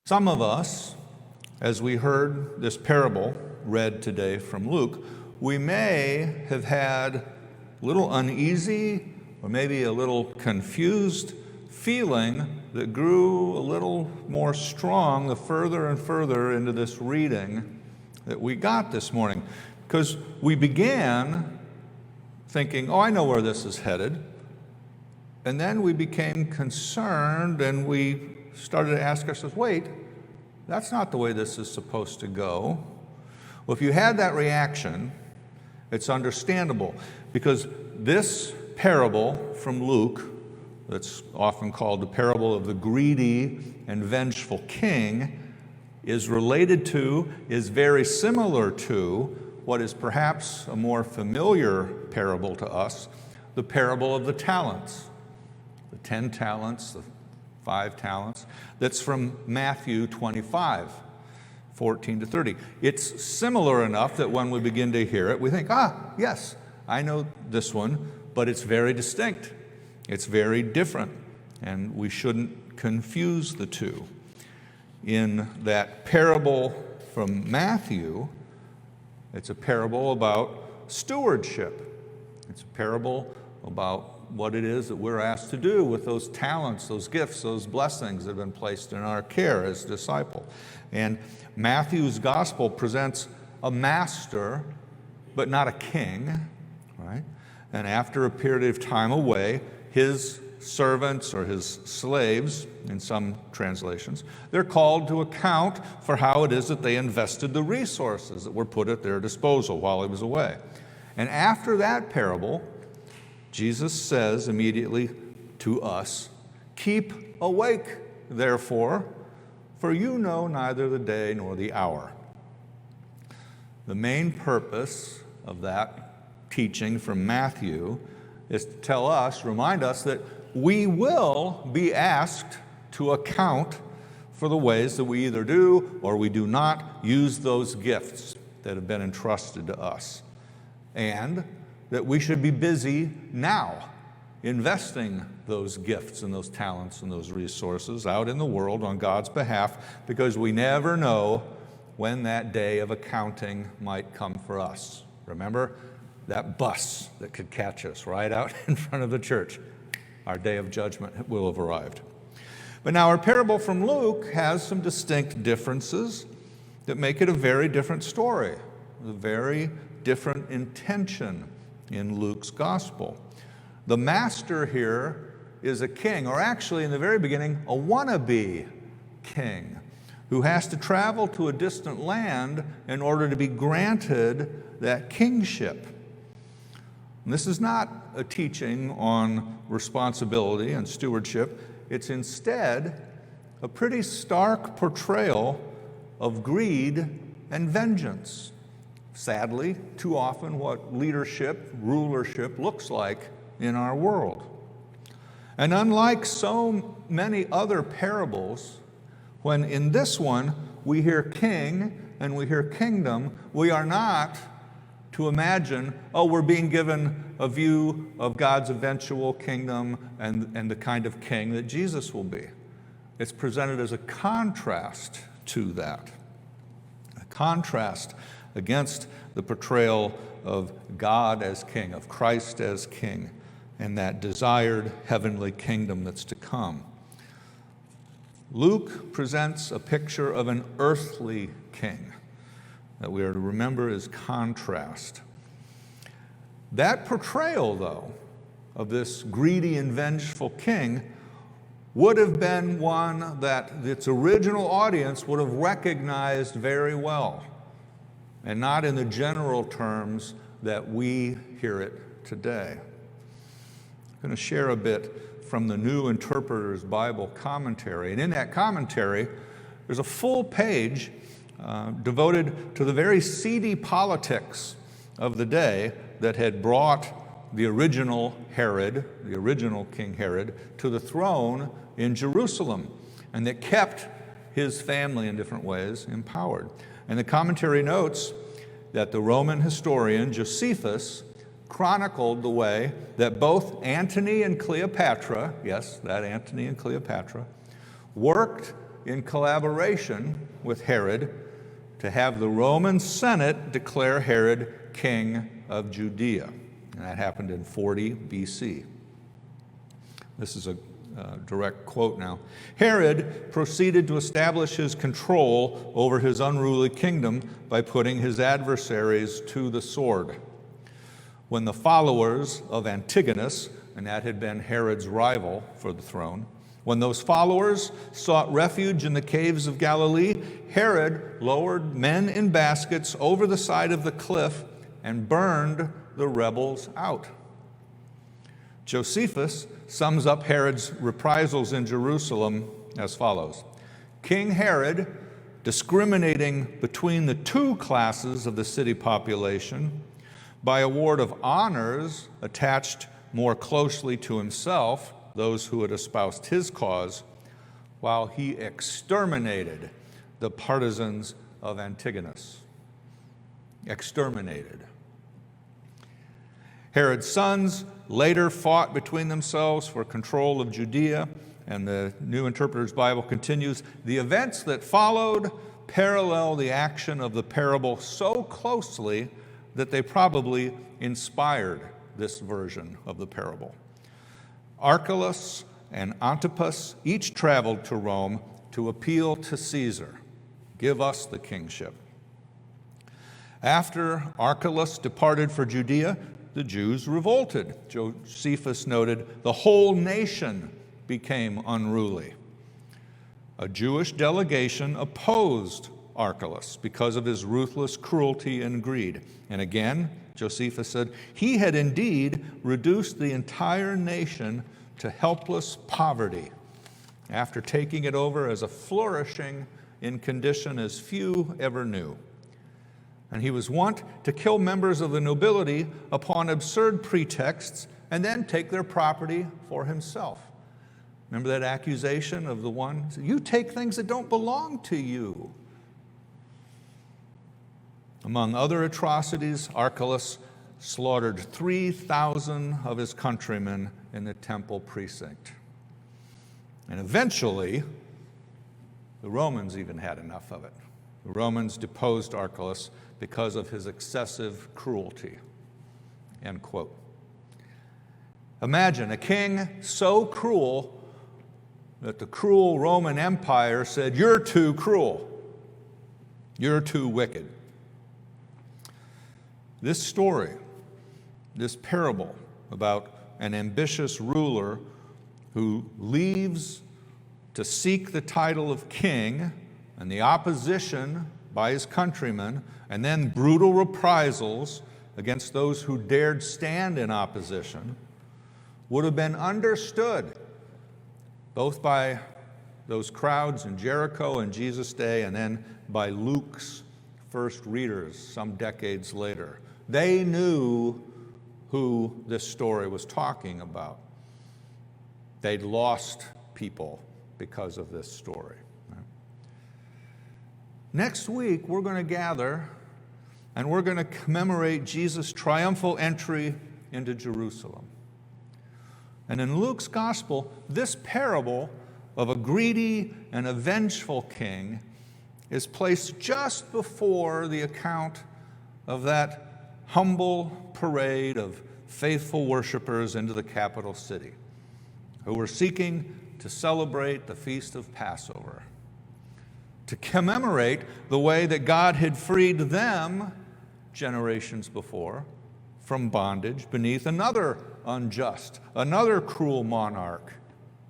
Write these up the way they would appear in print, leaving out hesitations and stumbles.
Some of us, as we heard this parable read today from Luke, we may have had a little uneasy or maybe a little confused feeling that grew a little more strong the further and further into this reading that we got this morning. Because we began thinking, oh, I know where this is headed. And then we became concerned and we started to ask ourselves, wait, that's not the way this is supposed to go. Well, if you had that reaction, it's understandable, because this parable from Luke, that's often called the parable of the greedy and vengeful king, is related to, is very similar to, what is perhaps a more familiar parable to us, the parable of the talents. The 10 talents, the 5 talents, that's from Matthew 25, 14 to 30. It's similar enough that when we begin to hear it, we think, yes, I know this one, but it's very distinct. It's very different, and we shouldn't confuse the two. In that parable from Matthew, it's a parable about stewardship. It's a parable about what it is that we're asked to do with those talents, those gifts, those blessings that have been placed in our care as disciple. And Matthew's gospel presents a master, but not a king, right? And after a period of time away, his servants or his slaves, in some translations, they're called to account for how it is that they invested the resources that were put at their disposal while he was away. And after that parable, Jesus says immediately to us, "Keep awake, therefore, for you know neither the day nor the hour." The main purpose of that teaching from Matthew is to tell us, remind us that we will be asked to account for the ways that we either do or we do not use those gifts that have been entrusted to us. And that we should be busy now investing those gifts and those talents and those resources out in the world on God's behalf, because we never know when that day of accounting might come for us. Remember that bus that could catch us right out in front of the church? Our day of judgment will have arrived. But now our parable from Luke has some distinct differences that make it a very different story, a very different intention in Luke's gospel. The master here is a king, or actually in the very beginning, a wannabe king, who has to travel to a distant land in order to be granted that kingship. And this is not a teaching on responsibility and stewardship. It's instead a pretty stark portrayal of greed and vengeance. Sadly, too often what leadership, rulership looks like in our world. And unlike so many other parables, when in this one we hear king and we hear kingdom, we are not to imagine, oh, we're being given a view of God's eventual kingdom and the kind of king that Jesus will be. It's presented as a contrast to that, a contrast against the portrayal of God as king, of Christ as king, and that desired heavenly kingdom that's to come. Luke presents a picture of an earthly king that we are to remember as contrast. That portrayal, though, of this greedy and vengeful king would have been one that its original audience would have recognized very well, and not in the general terms that we hear it today. I'm going to share a bit from the New Interpreter's Bible Commentary. And in that commentary, there's a full page devoted to the very seedy politics of the day that had brought the original Herod, the original King Herod, to the throne in Jerusalem, and that kept his family in different ways empowered. And the commentary notes that the Roman historian Josephus chronicled the way that both Antony and Cleopatra, yes, that Antony and Cleopatra, worked in collaboration with Herod to have the Roman Senate declare Herod king of Judea. And that happened in 40 BC. This is a direct quote now. Herod proceeded to establish his control over his unruly kingdom by putting his adversaries to the sword. When the followers of Antigonus, and that had been Herod's rival for the throne, when those followers sought refuge in the caves of Galilee, Herod lowered men in baskets over the side of the cliff and burned the rebels out. Josephus sums up Herod's reprisals in Jerusalem as follows. King Herod, discriminating between the two classes of the city population by award of honors attached more closely to himself, those who had espoused his cause, while he exterminated the partisans of Antigonus. Exterminated. Herod's sons later fought between themselves for control of Judea, and the New Interpreter's Bible continues, the events that followed parallel the action of the parable so closely that they probably inspired this version of the parable. Archelaus and Antipas each traveled to Rome to appeal to Caesar, give us the kingship. After Archelaus departed for Judea, the Jews revolted. Josephus noted, the whole nation became unruly. A Jewish delegation opposed Archelaus because of his ruthless cruelty and greed. And again, Josephus said, he had indeed reduced the entire nation to helpless poverty after taking it over as a flourishing in condition as few ever knew. And he was wont to kill members of the nobility upon absurd pretexts and then take their property for himself. Remember that accusation of the one? You take things that don't belong to you. Among other atrocities, Archelaus slaughtered 3,000 of his countrymen in the temple precinct. And eventually, the Romans even had enough of it. The Romans deposed Archelaus because of his excessive cruelty. End quote. Imagine a king so cruel that the cruel Roman Empire said, you're too cruel. You're too wicked. This story, this parable about an ambitious ruler who leaves to seek the title of king and the opposition by his countrymen, and then brutal reprisals against those who dared stand in opposition, would have been understood both by those crowds in Jericho in Jesus' day and then by Luke's first readers some decades later. They knew who this story was talking about. They'd lost people because of this story. Next week, we're going to gather and we're going to commemorate Jesus' triumphal entry into Jerusalem. And in Luke's gospel, this parable of a greedy and a vengeful king is placed just before the account of that humble parade of faithful worshipers into the capital city who were seeking to celebrate the feast of Passover, to commemorate the way that God had freed them generations before from bondage beneath another unjust, another cruel monarch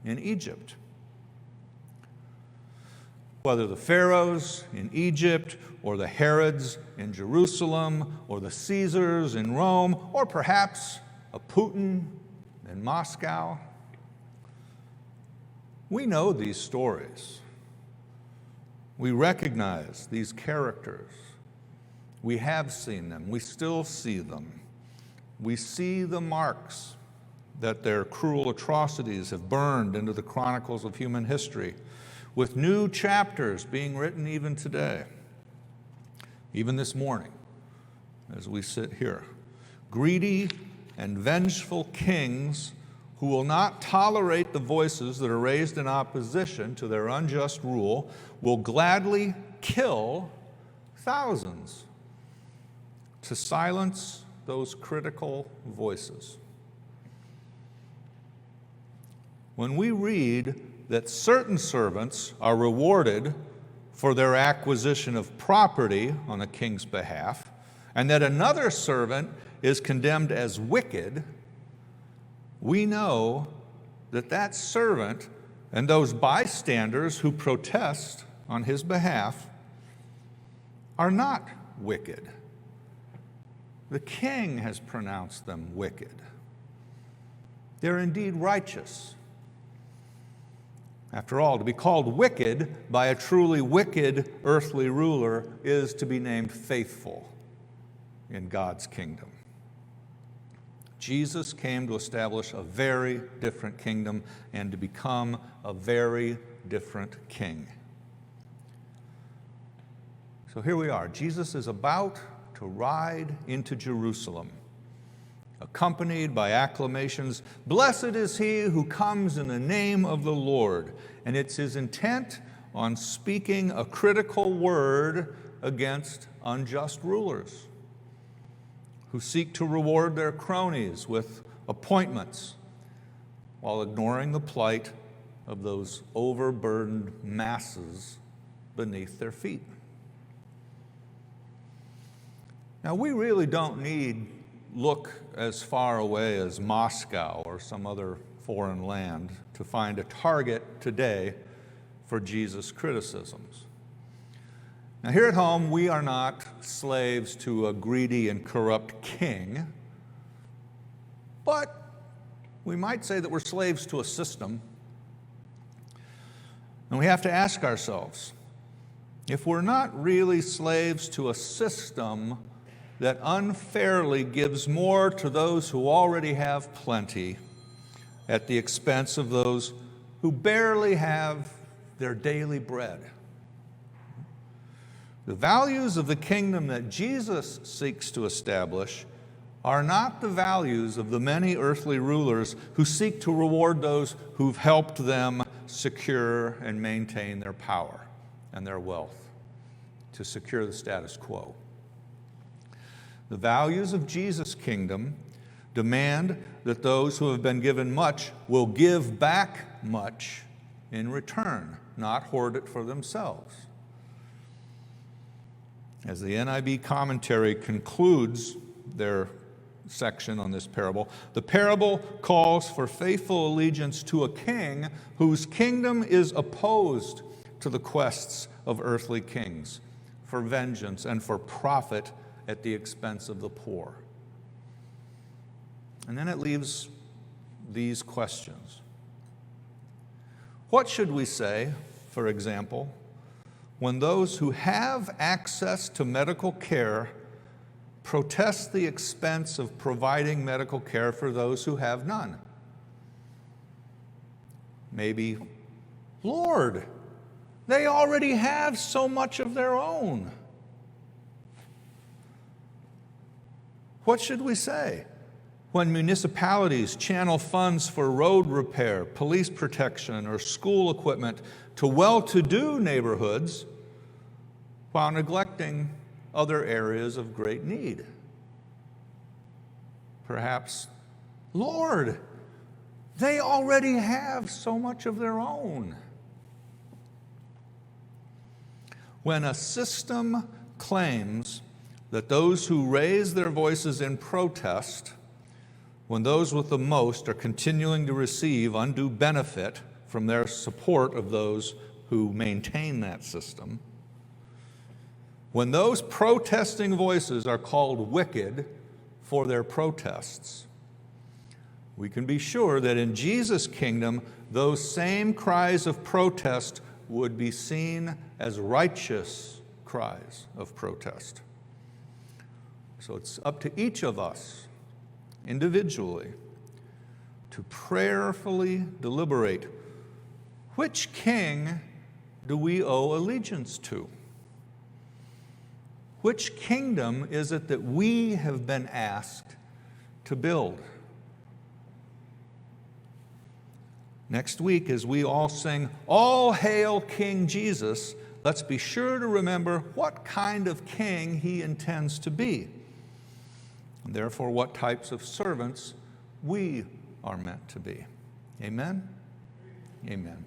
in Egypt. Whether the pharaohs in Egypt or the Herods in Jerusalem or the Caesars in Rome or perhaps a Putin in Moscow, we know these stories. We recognize these characters. We have seen them. We still see them. We see the marks that their cruel atrocities have burned into the chronicles of human history, with new chapters being written even today, even this morning, as we sit here. Greedy and vengeful kings who will not tolerate the voices that are raised in opposition to their unjust rule, will gladly kill thousands to silence those critical voices. When we read that certain servants are rewarded for their acquisition of property on a king's behalf, and that another servant is condemned as wicked, we know that that servant and those bystanders who protest on his behalf are not wicked. The king has pronounced them wicked. They're indeed righteous. After all, to be called wicked by a truly wicked earthly ruler is to be named faithful in God's kingdom. Jesus came to establish a very different kingdom and to become a very different king. So here we are. Jesus is about to ride into Jerusalem, accompanied by acclamations, "Blessed is he who comes in the name of the Lord." And it's his intent on speaking a critical word against unjust rulers who seek to reward their cronies with appointments while ignoring the plight of those overburdened masses beneath their feet. Now, we really don't need look as far away as Moscow or some other foreign land to find a target today for Jesus' criticisms. Now, here at home, we are not slaves to a greedy and corrupt king, but we might say that we're slaves to a system. And we have to ask ourselves, if we're not really slaves to a system that unfairly gives more to those who already have plenty at the expense of those who barely have their daily bread. The values of the kingdom that Jesus seeks to establish are not the values of the many earthly rulers who seek to reward those who've helped them secure and maintain their power and their wealth, to secure the status quo. The values of Jesus' kingdom demand that those who have been given much will give back much in return, not hoard it for themselves. As the NIV commentary concludes their section on this parable, the parable calls for faithful allegiance to a king whose kingdom is opposed to the quests of earthly kings for vengeance and for profit at the expense of the poor. And then it leaves these questions. What should we say, for example, when those who have access to medical care protest the expense of providing medical care for those who have none? Maybe, "Lord, they already have so much of their own." What should we say when municipalities channel funds for road repair, police protection, or school equipment to well-to-do neighborhoods while neglecting other areas of great need? Perhaps, "Lord, they already have so much of their own." When a system claims that those who raise their voices in protest, when those with the most are continuing to receive undue benefit from their support of those who maintain that system, when those protesting voices are called wicked for their protests, we can be sure that in Jesus' kingdom, those same cries of protest would be seen as righteous cries of protest. So it's up to each of us individually to prayerfully deliberate, which king do we owe allegiance to? Which kingdom is it that we have been asked to build? Next week, as we all sing, "All Hail King Jesus," let's be sure to remember what kind of king he intends to be, and therefore what types of servants we are meant to be. Amen? Amen.